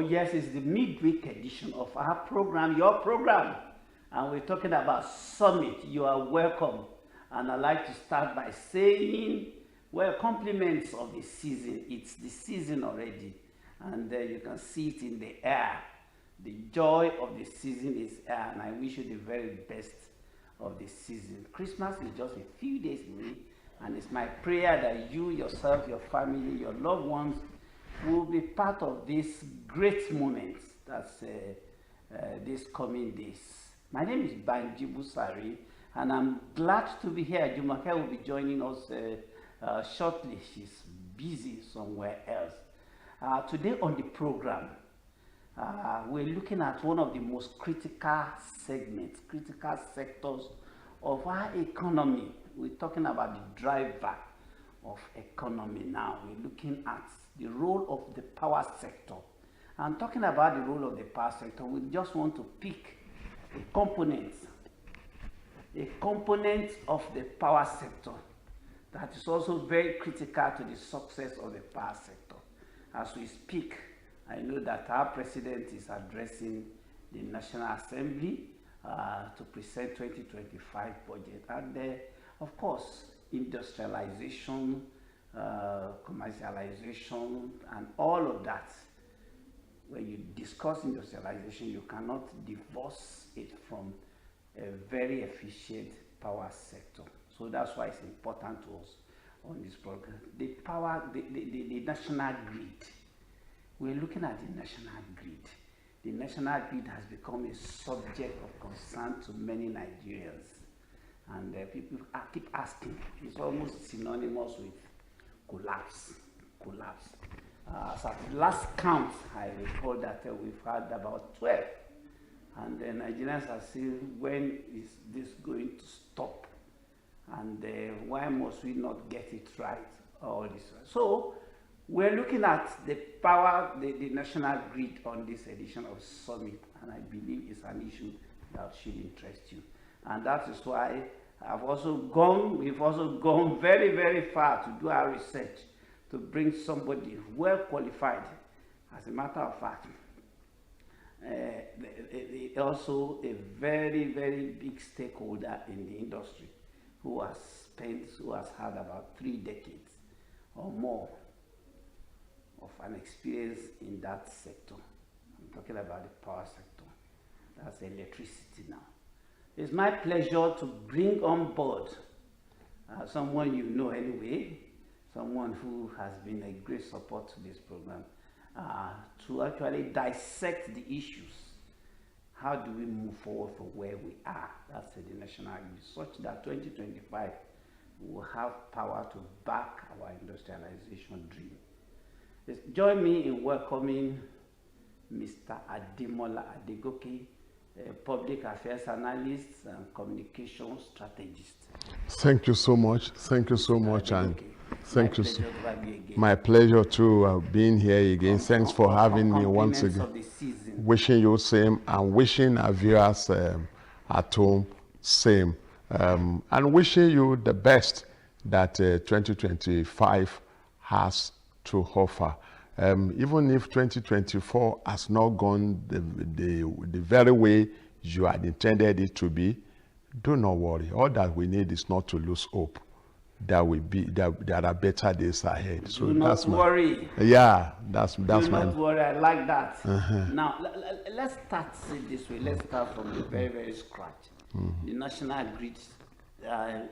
yes, it's the midweek edition of our program, your program. And we're talking about Summit. You are welcome. And I'd like to start by saying, well, compliments of the season. It's the season already. And you can see it in the air. The joy of the season is air. And I wish you the very best of the season. Christmas is just a few days away. And it's my prayer that you, yourself, your family, your loved ones will be part of this great moment that's this coming days. My name is Banji Busari, and I'm glad to be here. Jumoke will be joining us shortly. She's busy somewhere else. Today on the program, we're looking at one of the most critical segments, critical sectors of our economy. We're talking about the driver of economy now. We're looking at the role of the power sector. And talking about the role of the power sector, we just want to pick a component of the power sector that is also very critical to the success of the power sector. As we speak, I know that our president is addressing the National Assembly to present 2025 budget. And of course, industrialization, commercialization, and all of that. When you discuss industrialization, you cannot divorce it from a very efficient power sector. So that's why it's important to us on this program. The power, the national grid. We're looking at the national grid. The national grid has become a subject of concern to many Nigerians. And people keep asking. It's almost synonymous with collapse. So at the last count, I recall that we've had about 12. And the Nigerians are saying, when is this going to stop? And why must we not get it right? All this. So we're looking at the power, the national grid on this edition of Summit. And I believe it's an issue that should interest you. And that is why we've also gone very, very far to do our research to bring somebody well qualified. As a matter of fact, also a very, very big stakeholder in the industry who has had about 3 decades or more of an experience in that sector. I'm talking about the power sector. That's electricity now. It's my pleasure to bring on board someone you know anyway, someone who has been a great support to this program, to actually dissect the issues. How do we move forward from where we are? That's the national grid, such that 2025 will have power to back our industrialization dream. Join me in welcoming Mr. Ademola Adegoke, a public affairs analyst and communication strategist. Thank you so much. Thank you so much, and thank you. My pleasure to being here again. Thanks for having me once again. Wishing you same, and wishing our viewers at home same, and wishing you the best that 2025 has to offer. Even if 2024 has not gone the very way you had intended it to be, do not worry. All that we need is not to lose hope. There are better days ahead. So do not worry. Yeah, that's do not worry. I like that. Now let's start this way. Let's start from the very, very scratch. The national grid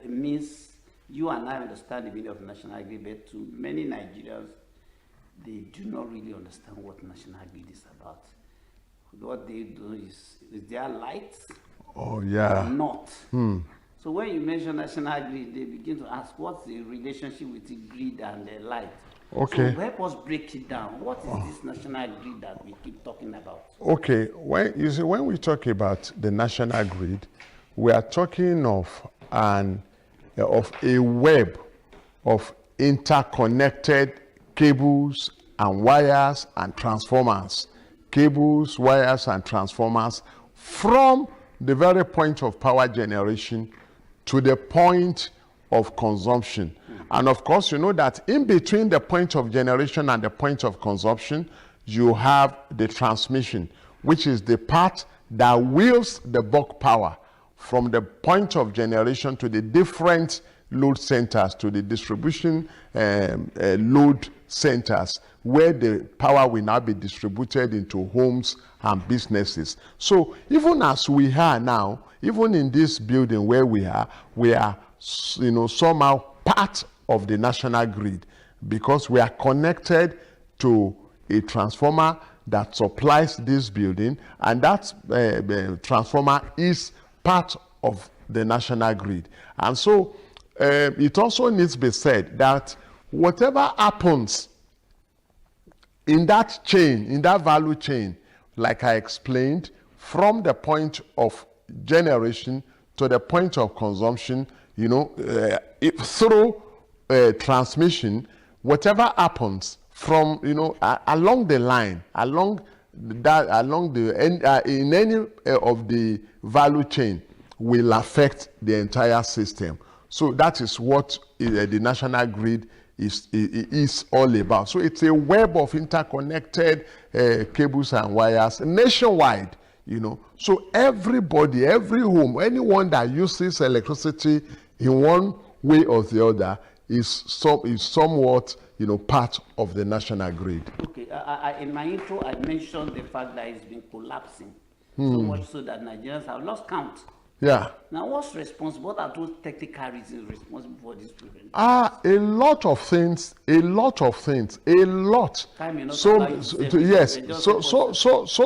means, you and I understand the meaning of national grid, but to many Nigerians, they do not really understand what national grid is about. What they do is there lights? Oh yeah. Or not. So when you mention national grid, they begin to ask, what's the relationship with the grid and the light? Okay. So help us break it down. What is this national grid that we keep talking about? Okay. When we talk about the national grid, we are talking of a web of interconnected cables and wires and transformers. Cables, wires, and transformers from the very point of power generation to the point of consumption. And of course, you know that in between the point of generation and the point of consumption, you have the transmission, which is the part that wheels the bulk power from the point of generation to the different load centers, to the distribution load centers, where the power will now be distributed into homes and businesses. So even as we are now, even in this building where we are somehow part of the national grid, because we are connected to a transformer that supplies this building, and that transformer is part of the national grid. And so it also needs to be said that whatever happens in that chain, in that value chain, like I explained, from the point of generation to the point of consumption, through transmission, whatever happens from along the line, in any of the value chain, will affect the entire system. So that is what the national grid is all about. So it's a web of interconnected cables and wires nationwide. So everybody, every home, anyone that uses electricity in one way or the other is somewhat part of the national grid. Okay, in my intro I mentioned the fact that it's been collapsing so much so that Nigerians have lost count. Yeah. Now, what's responsible? What are those technical reasons responsible for this problem? A lot of things. A lot. Time so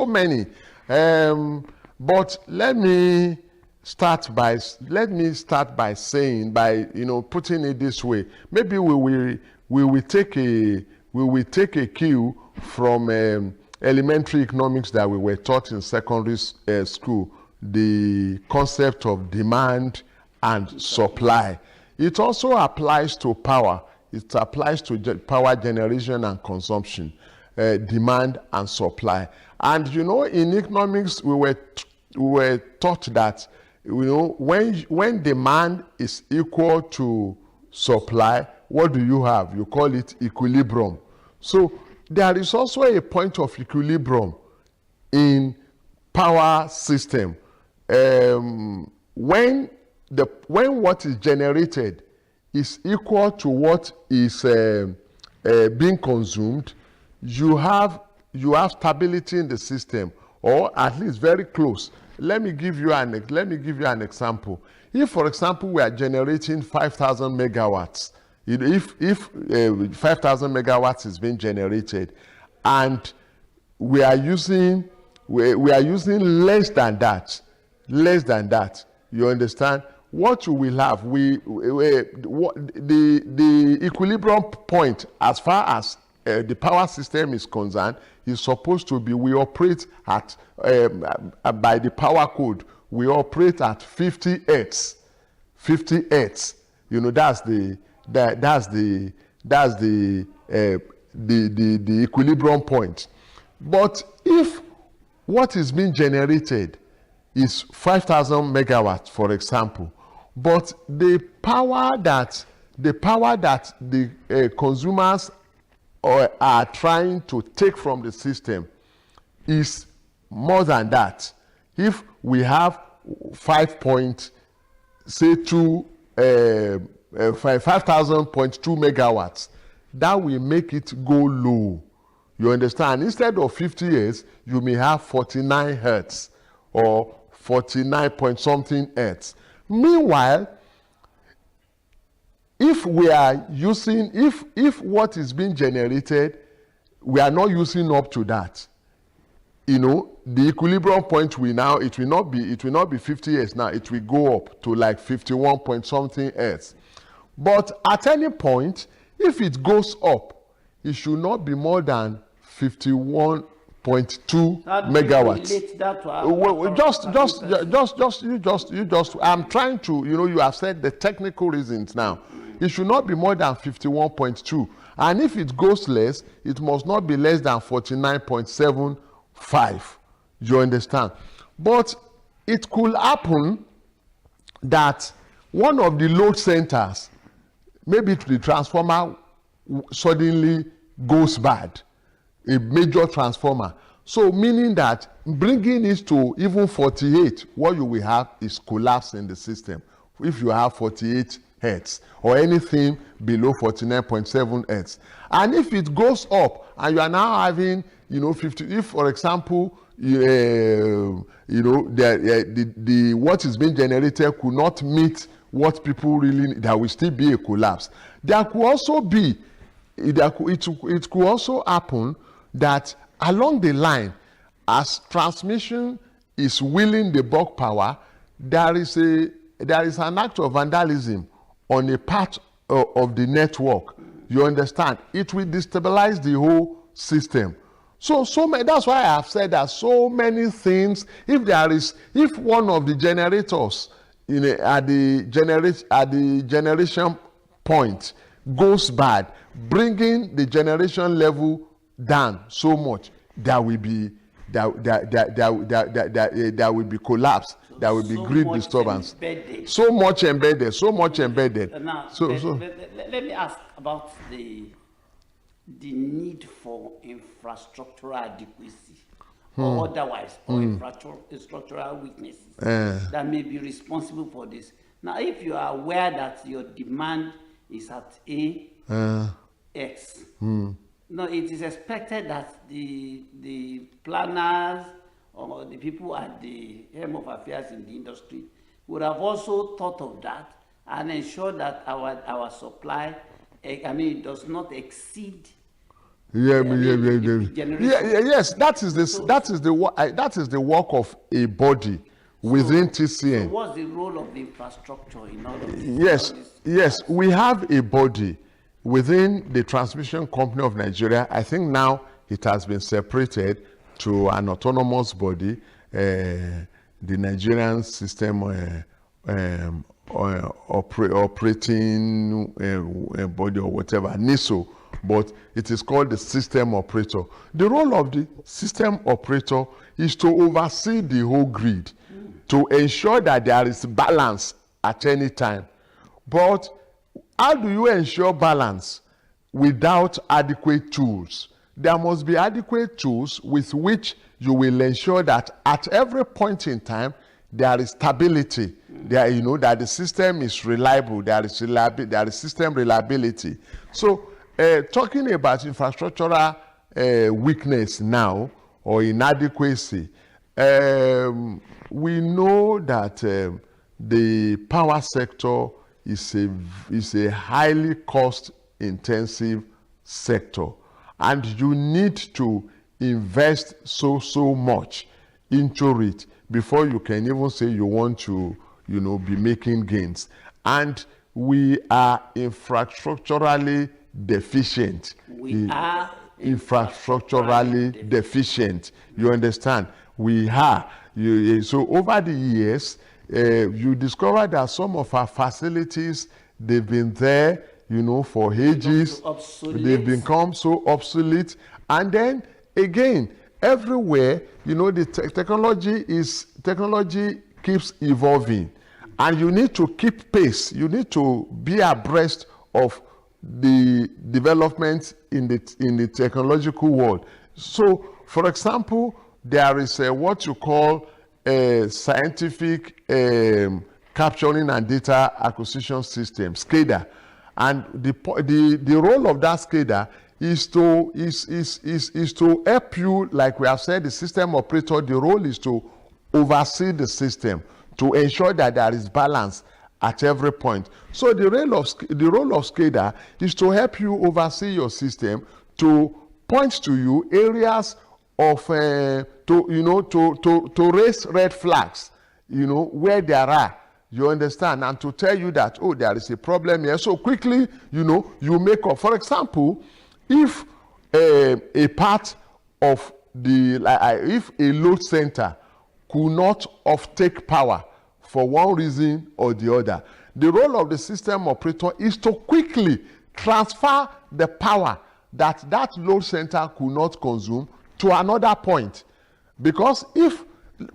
many. But let me start by saying, putting it this way. Maybe we will take a cue from elementary economics that we were taught in secondary school. The concept of demand and supply. It also applies to power. It applies to power generation and consumption, demand and supply. And in economics, we were taught that when demand is equal to supply, what do you have? You call it equilibrium. So there is also a point of equilibrium in power system. When what is generated is equal to what is being consumed, you have stability in the system, or at least very close. Let me give you an example. If, for example, we are generating 5,000 megawatts, if 5,000 megawatts is being generated, and we are using less than that, you understand? What you will have, the equilibrium point, as far as the power system is concerned, is supposed to be, we operate at by the power code, we operate at 50 hertz. 50 hertz. That's the equilibrium point. But if what is being generated is 5,000 megawatts, for example, but the power that the consumers are trying to take from the system is more than that. If we have 5,000.2 megawatts, that will make it go low. You understand? Instead of 50 hertz, you may have 49 hertz or 49 point something hertz. Meanwhile, if what is being generated, we are not using up to that, the equilibrium point will not be 50 hertz now, it will go up to like 51 point something hertz. But at any point, if it goes up, it should not be more than 51.2 megawatts. I'm trying to, you have said the technical reasons now. It should not be more than 51.2. And if it goes less, it must not be less than 49.75. You understand? But it could happen that one of the load centers, maybe the transformer suddenly goes bad. a major transformer. So meaning that bringing it to even 48, what you will have is collapse in the system. If you have 48 hertz or anything below 49.7 hertz. And if it goes up and you are now having, 50, if for example, the what is being generated could not meet what people really need, there will still be a collapse. There could also be, it could also happen that along the line, as transmission is wheeling the bulk power, there is an act of vandalism on a part of the network. You understand? It will destabilize the whole system. So that's why I have said that so many things. If one of the generators at the generation point goes bad, bringing the generation level down so much, there will be collapse. There will be grid disturbance. So much embedded. Now, let me ask about the need for infrastructural adequacy or otherwise, or infrastructural weaknesses that may be responsible for this. Now, if you are aware that your demand is at X, no, it is expected that the planners or the people at the helm of affairs in the industry would have also thought of that and ensure that our supply, it does not exceed. Yes, that is the work of a body within TCN. So what's the role of the infrastructure in all of this? Yes, we have a body within the Transmission Company of Nigeria. I think now it has been separated to an autonomous body, the Nigerian System Operating Body or whatever, NISO, but it is called the system operator. The role of the system operator is to oversee the whole grid, to ensure that there is balance at any time. But how do you ensure balance without adequate tools? There must be adequate tools with which you will ensure that at every point in time there is stability. There, that the system is reliable. There is system reliability. So, talking about infrastructural weakness now or inadequacy, we know that the power sector is a highly cost-intensive sector, and you need to invest so much into it before you can even say you want to, be making gains. And we are infrastructurally deficient. We are infrastructurally deficient. You understand? We are. So over the years, you discover that some of our facilities, they've been there, for ages. They've become so obsolete. And then again, everywhere, the technology keeps evolving, and you need to keep pace. You need to be abreast of the developments in the technological world. So, for example, there is what you call scientific capturing and data acquisition system, SCADA, and the role of that SCADA is to help you, like we have said, the system operator. The role is to oversee the system, to ensure that there is balance at every point. So the role of SCADA is to help you oversee your system, to point to you areas of to raise red flags, where there are. You understand? And to tell you that, there is a problem here. So quickly, you make up. For example, if a part of if a load center could not offtake power for one reason or the other, the role of the system operator is to quickly transfer the power that load center could not consume to another point. Because if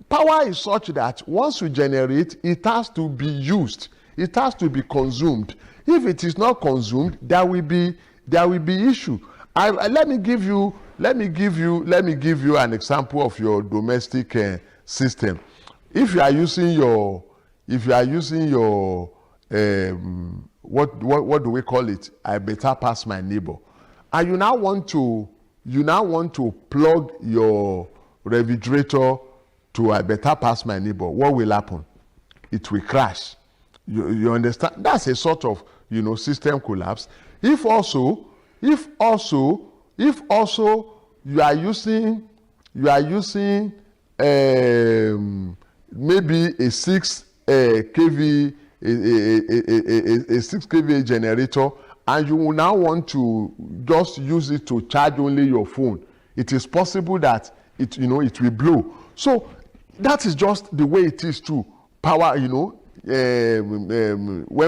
power is such that once you generate, it has to be used, it has to be consumed. If it is not consumed, there will be issue. Let me give you let me give you an example of your domestic system. If you are using your what do we call it? I better pass my neighbor. And you now want to plug your refrigerator to I better pass my neighbor. What will happen? It will crash. You understand? That's a sort of system collapse. If also you are using maybe a 6 kV a 6 kVA generator, and you will now want to just use it to charge only your phone, it is possible that it will blow. So that is just the way it is to power, when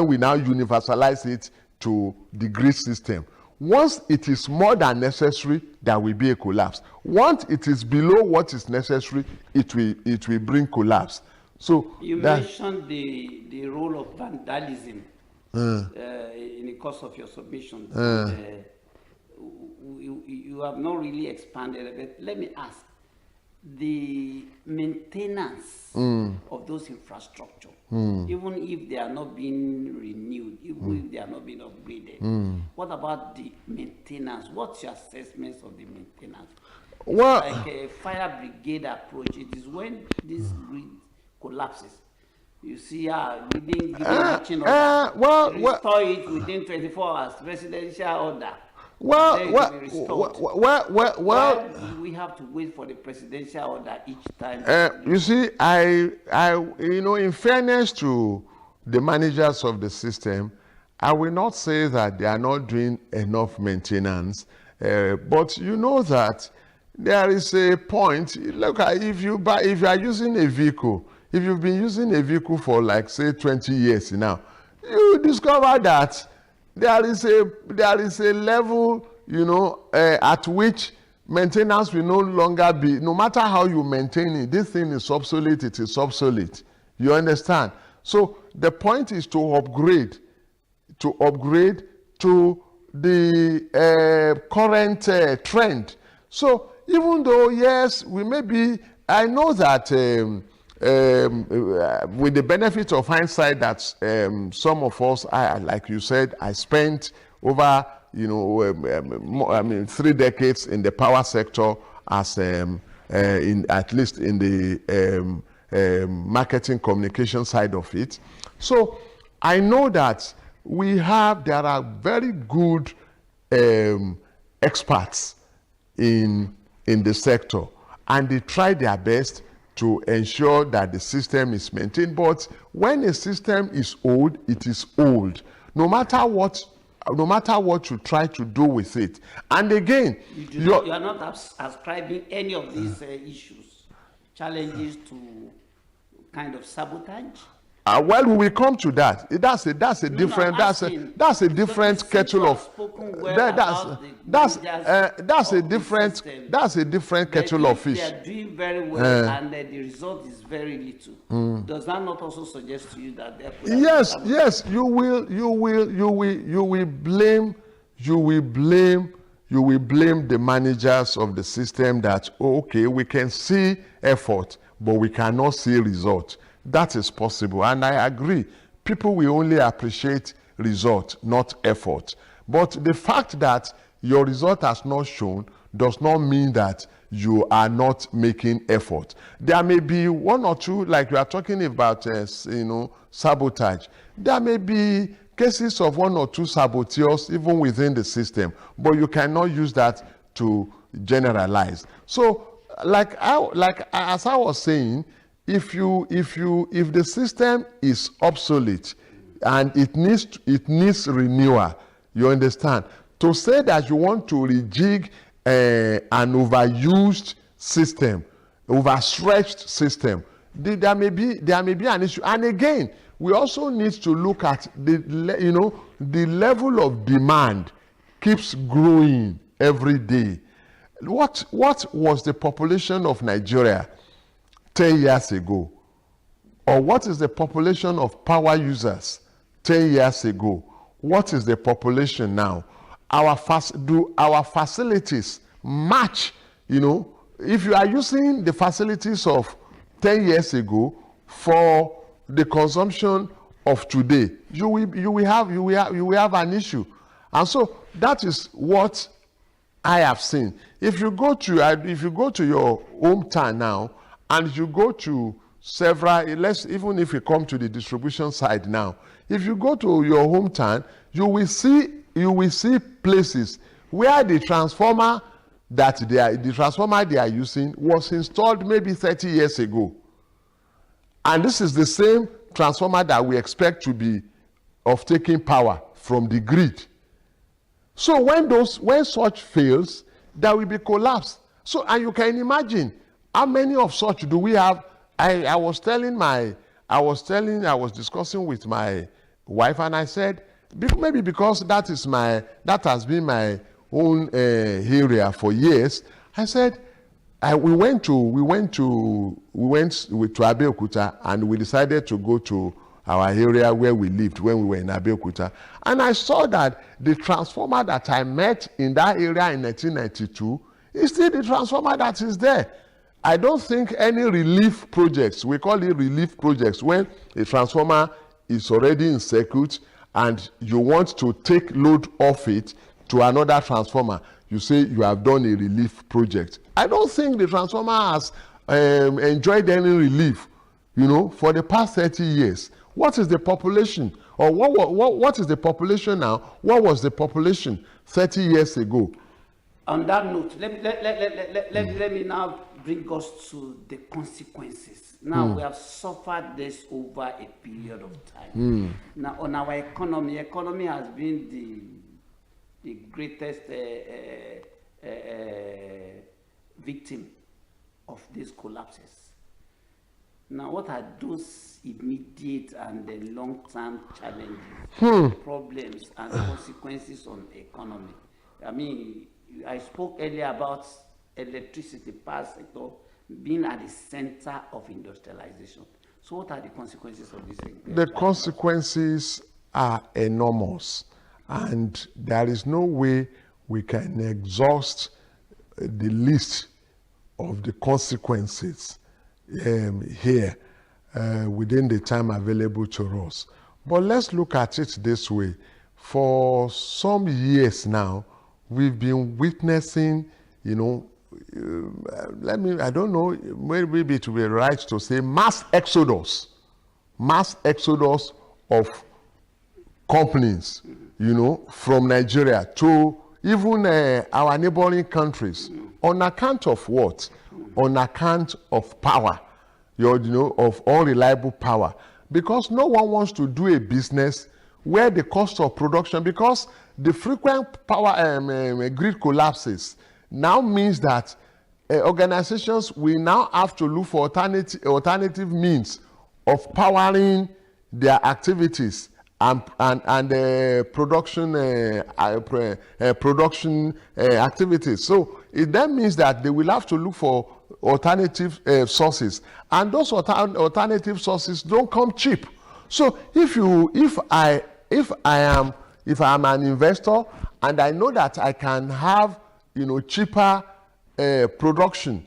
we now universalize it to the grid system. Once it is more than necessary, there will be a collapse. Once it is below what is necessary, it will bring collapse. So you mentioned the role of vandalism in the course of your submission. You have not really expanded a bit. Let me ask, the maintenance of those infrastructure, even if they are not being renewed, even if they are not being upgraded, what about the maintenance? What's your assessment of the maintenance? Well, like a fire brigade approach, it is when this grid collapses, you see within action order, restore it within 24 hours, presidential order. Well, we have to wait for the presidential order each time. You see, I in fairness to the managers of the system, I will not say that they are not doing enough maintenance, but you know that there is a point. Look, if you are using a vehicle, if you've been using a vehicle for like say 20 years now, you discover that there is a level, at which maintenance will no longer be, no matter how you maintain it, this thing is obsolete, it is obsolete. You understand? So the point is to upgrade to the current trend. So even though, yes, we may be, I know that with the benefit of hindsight that some of us, like you said, I spent over 3 decades in the power sector as at least in the marketing communication side of it. So I know that there are very good experts in the sector, and they try their best to ensure that the system is maintained. But when a system is old, it is old, no matter what you try to do with it. And again, you are not ascribing any of these challenges to kind of sabotage. Well, we will come to that. That's a different kettle of kettle of fish. They are doing very well, and the result is very little. Does that not also suggest to you that there could yes, you will blame the managers of the system that okay, we can see effort, but we cannot see result. That is possible, and I agree. People will only appreciate result, not effort. But the fact that your result has not shown does not mean that you are not making effort. There may be one or two, like you are talking about, sabotage. There may be cases of 1 or 2 saboteurs even within the system, but you cannot use that to generalize. So, as I was saying, if the system is obsolete and it needs renewal, you understand, to say that you want to rejig an overused system, overstretched system, there may be an issue. And again, we also need to look at the level of demand keeps growing every day. What was the population of Nigeria 10 years ago? Or what is the population of power users 10 years ago? What is the population now? Do our facilities match, you know, if you are using the facilities of 10 years ago for the consumption of today, you will have an issue. And so that is what I have seen. If you go to your hometown now, and you go to several, even if you come to the distribution side now, if you go to your hometown, you will see places where the transformer they are using was installed maybe 30 years ago. And this is the same transformer that we expect to be of taking power from the grid. So when such fails, there will be collapse. So, and you can imagine how many of such do we have. I was discussing with my wife, and I said, maybe because that has been my own area for years. I said, we went to Abeokuta, and we decided to go to our area where we lived when we were in Abeokuta. And I saw that the transformer that I met in that area in 1992 is still the transformer that is there. I don't think any relief projects, we call it relief projects, when a transformer is already in circuit and you want to take load off it to another transformer, you say you have done a relief project. I don't think the transformer has enjoyed any relief, you know, for the past 30 years. What is the population? Or what is the population now? What was the population 30 years ago? On that note, let me now bring us to the consequences. Now we have suffered this over a period of time. Now on our economy has been the greatest victim of these collapses. Now, what are those immediate and the long-term challenges, problems, and consequences on the economy? I mean, I spoke earlier about electricity, power sector, being at the center of industrialization. So what are the consequences of this? The consequences are enormous, and there is no way we can exhaust the list of the consequences here within the time available to us. But let's look at it this way. For some years now, we've been witnessing, you know, I don't know, maybe it will be right to say mass exodus of companies, you know, from Nigeria to even our neighboring countries. On account of what? On account of power, you know, of unreliable power. Because no one wants to do a business where the cost of production, because the frequent power grid collapses now means that organizations will now have to look for alternative means of powering their activities and production activities. So it then means that they will have to look for alternative sources, and those alternative sources don't come cheap. So if I am an investor and I know that I can have, you know, cheaper production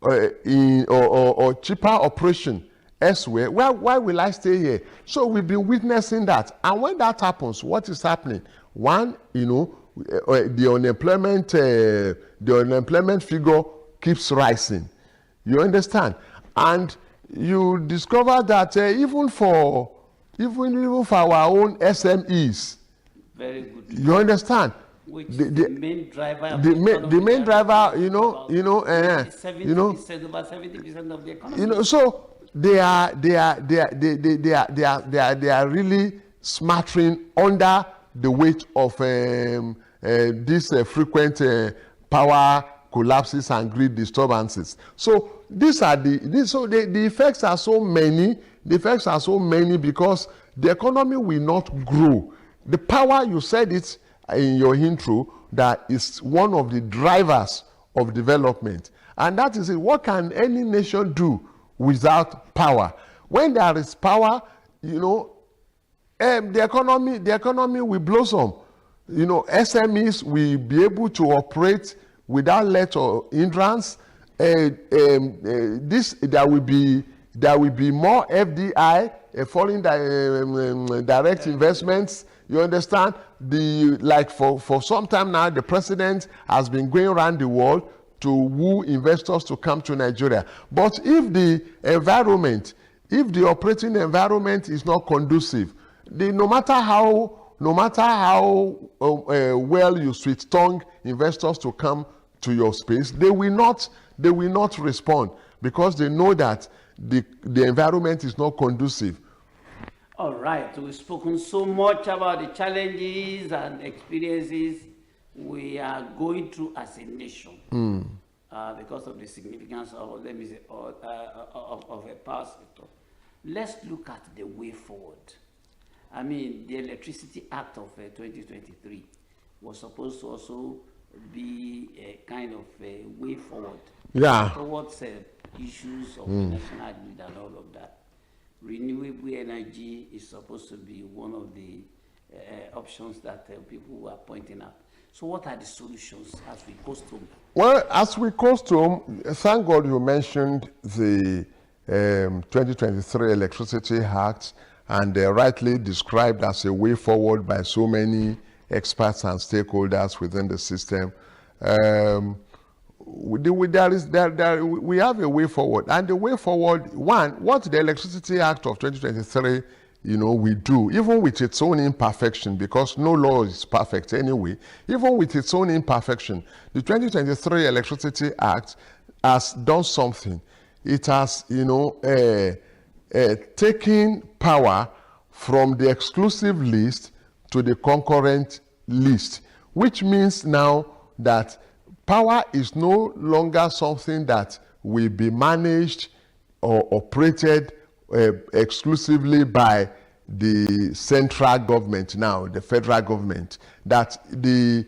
or cheaper operation elsewhere, why will I stay here? So we've been witnessing that, and when that happens, what is happening? One, you know, the unemployment figure keeps rising. You understand? And you discover that even for our own SMEs, very good. You understand? Which the main driver. The main driver, you know, 70%, over 70% of the economy. You know, so they are really smattering under the weight of these frequent power collapses and grid disturbances. So the effects are so many. The effects are so many because the economy will not grow. The power, you said it in your intro, that is one of the drivers of development. And that is it. What can any nation do without power? When there is power, you know, the economy will blossom. You know, SMEs will be able to operate without let or hindrance. There will be more FDI, foreign direct investments. You understand? Like for some time now, the president has been going around the world to woo investors to come to Nigeria. But if the environment, if the operating environment is not conducive, no matter how well you sweet tongue investors to come to your space, they will not respond, because they know that the environment is not conducive. All right, we've spoken so much about the challenges and experiences we are going through as a nation because of the significance of, let me say, of a power sector. Let's look at the way forward. I mean, the Electricity Act of 2023 was supposed to also be a kind of a way forward towards issues of national grid and all of that. Renewable energy is supposed to be one of the options that people are pointing out. So what are the solutions as we coast home? Well, as we coast home, thank God you mentioned the 2023 Electricity Act, and rightly described as a way forward by so many experts and stakeholders within the system. We have a way forward, and the way forward, one, what the Electricity Act of 2023, we do, even with its own imperfection, because no law is perfect anyway, even with its own imperfection, the 2023 Electricity Act has done something. It has, taking power from the exclusive list to the concurrent list, which means now that power is no longer something that will be managed or operated exclusively by the central government now, the federal government, that the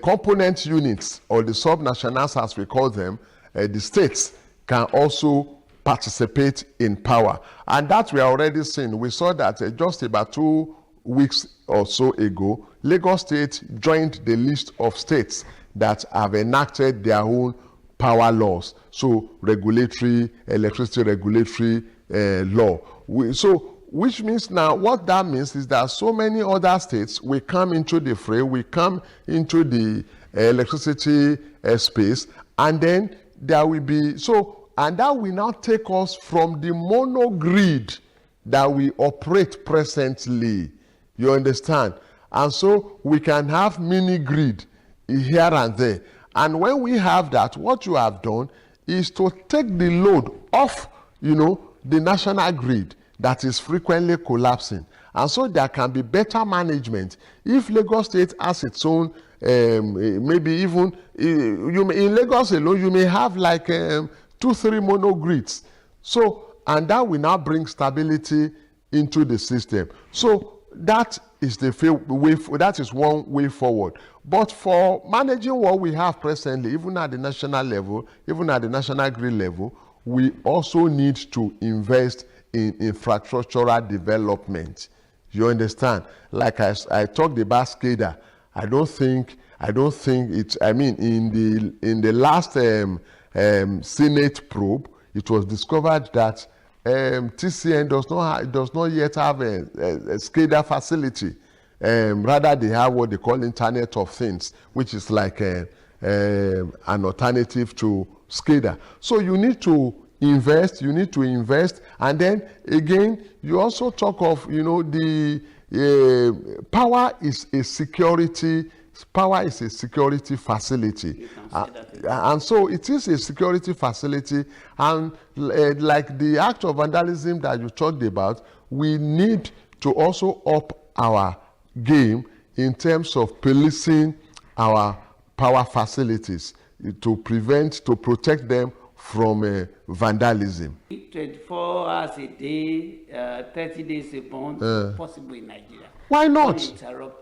component units, or the subnationals as we call them, the states, can also participate in power. And that we are already seeing. We saw that just about 2 weeks or so ago, Lagos State joined the list of states that have enacted their own power laws. So electricity regulatory law. Which means now, what that means is that so many other states will come into the fray, will come into the electricity space, and then there will be, and that will now take us from the mono grid that we operate presently. You understand? And so we can have mini grid here and there. And when we have that, what you have done is to take the load off, the national grid that is frequently collapsing. And so there can be better management. If Lagos State has its own, maybe even, in Lagos alone, you may have like 2-3 mono grids. And that will now bring stability into the system. So that is that is one way forward. But for managing what we have presently, even at the national level, even at the national grid level, we also need to invest in infrastructural development. You understand? Like I talked about SCADA, I don't think it's, in the last Senate probe, it was discovered that TCN does not yet have a SCADA facility. Rather, they have what they call Internet of Things, which is like an alternative to SCADA. So you need to invest, and then again, you also talk of, the power is a security facility. And so it is a security facility, and like the act of vandalism that you talked about, we need to also up our game in terms of policing our power facilities to protect them from vandalism. 24 hours a day, 30 days a month, possible in Nigeria. Why not?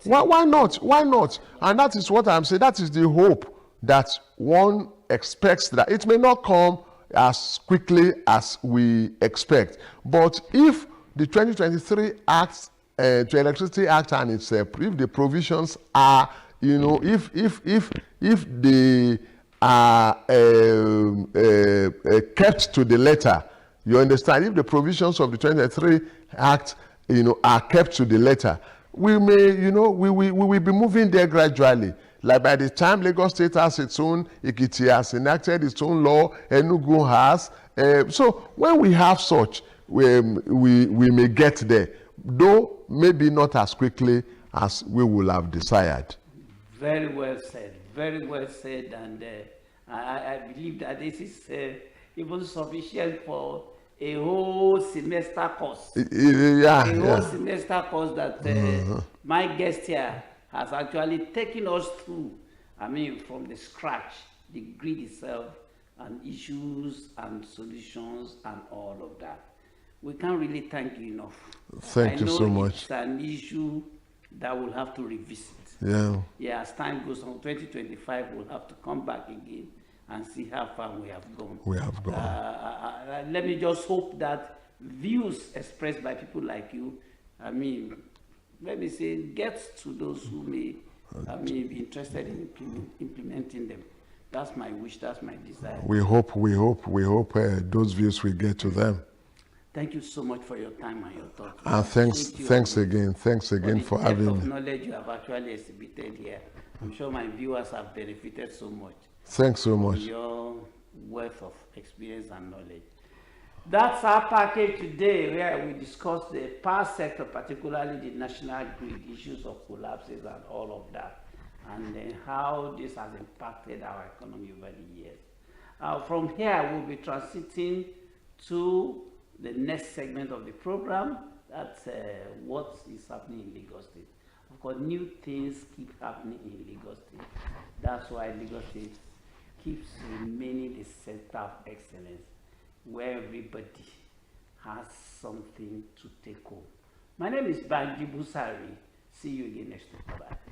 Why not? And that is what I'm saying. That is the hope that one expects, that it may not come as quickly as we expect. But if the 2023 Act, to Electricity Act, and its if the provisions are, if they are kept to the letter, you understand, if the provisions of the 2023 Act, are kept to the letter, we may, we will be moving there gradually. Like by the time Lagos State has its own, Ekiti has enacted its own law, Enugu has. So when we have such, we may get there, though maybe not as quickly as we will have desired. Very well said, and I believe that this is even sufficient for a whole semester course. Semester course that my guest here has actually taken us through, from the scratch, the grid itself, and issues and solutions and all of that. We can't really thank you enough. Thank you so much. It's an issue that we'll have to revisit. Yeah, as time goes on, 2025, we'll have to come back again and see how far we have gone. Let me just hope that views expressed by people like you, let me say, gets to those who may be interested in implementing them. That's my wish, that's my desire. We hope those views will get to them. Thank you so much for your time and your thoughts. And thanks again for having me. The of knowledge you have actually exhibited here, I'm sure my viewers have benefited so much. Thanks so much. Your wealth of experience and knowledge. That's our package today, where we discuss the power sector, particularly the national grid, issues of collapses and all of that, and how this has impacted our economy over the years. From here, we'll be transiting to the next segment of the program. That's what is happening in Lagos State. Of course, new things keep happening in Lagos State. That's why Lagos State keeps remaining the center of excellence, where everybody has something to take home. My name is Banji Busari. See you again next week. Bye.